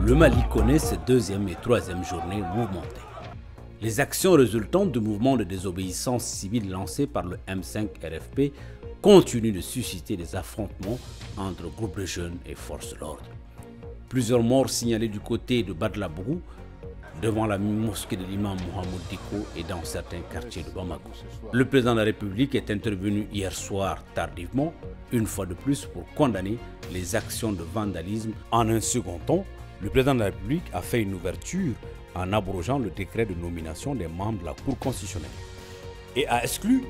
le Mali connaît ses deuxième et troisième journées mouvementées. Les actions résultantes du mouvement de désobéissance civile lancé par le M5 RFP continuent de susciter des affrontements entre groupes de jeunes et forces de l'ordre. Plusieurs morts signalés du côté de Badlabougou, devant la mosquée de l'imam Mohamed Diko et dans certains quartiers de Bamako. Le président de la République est intervenu hier soir tardivement, une fois de plus pour condamner les actions de vandalisme. En un second temps, le président de la République a fait une ouverture en abrogeant le décret de nomination des membres de la Cour constitutionnelle et a exclu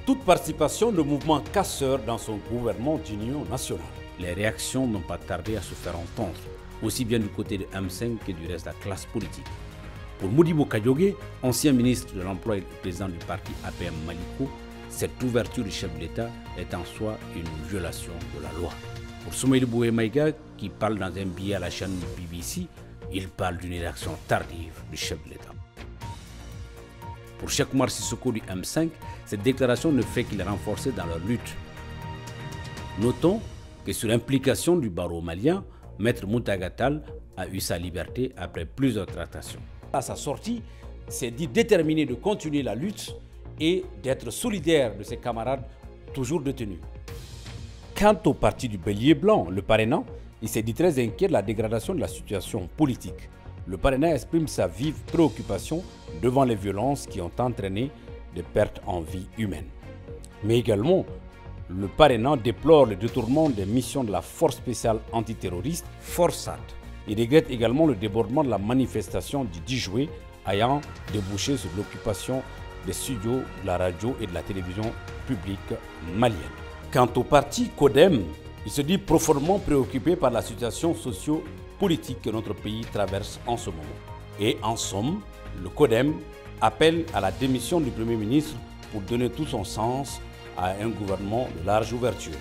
toute participation de mouvements casseurs dans son gouvernement d'union nationale. Les réactions n'ont pas tardé à se faire entendre, aussi bien du côté de M5 que du reste de la classe politique. Pour Modibo Kadiogé, ancien ministre de l'Emploi et président du parti APM Maliko, cette ouverture du chef de l'État est en soi une violation de la loi. Pour Soumaïl Boué Maïga, qui parle dans un billet à la chaîne BBC, il parle d'une réaction tardive du chef de l'État. Pour Cheikh Oumar Sissoko du M5, cette déclaration ne fait qu'il renforcer dans leur lutte. Notons que sur l'implication du barreau malien, Maître Moutagatal a eu sa liberté après plusieurs tractations. À sa sortie, s'est dit déterminé de continuer la lutte et d'être solidaire de ses camarades toujours détenus. Quant au parti du Bélier Blanc, le parrainant, il s'est dit très inquiet de la dégradation de la situation politique. Le parrainant exprime sa vive préoccupation devant les violences qui ont entraîné des pertes en vie humaine. Mais également, le parrainant déplore le détournement des missions de la Force spéciale antiterroriste, FORSAT. Il regrette également le débordement de la manifestation du 10 juillet ayant débouché sur l'occupation des studios de la radio et de la télévision publique malienne. Quant au parti CODEM, il se dit profondément préoccupé par la situation socio-politique que notre pays traverse en ce moment. Et en somme, le CODEM appelle à la démission du Premier ministre pour donner tout son sens à un gouvernement de large ouverture.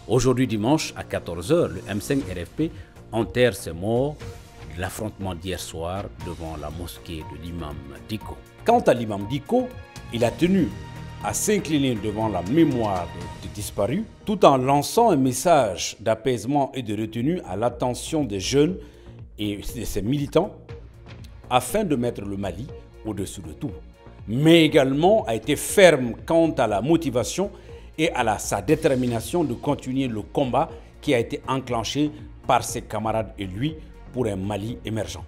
Aujourd'hui dimanche à 14 h, le M5 RFP enterre ses morts de l'affrontement d'hier soir devant la mosquée de l'imam Diko. Quant à l'imam Diko, il a tenu à s'incliner devant la mémoire des disparus tout en lançant un message d'apaisement et de retenue à l'attention des jeunes et de ses militants afin de mettre le Mali au-dessus de tout. Mais également a été ferme quant à la motivation et à sa détermination de continuer le combat qui a été enclenché par ses camarades et lui pour un Mali émergent.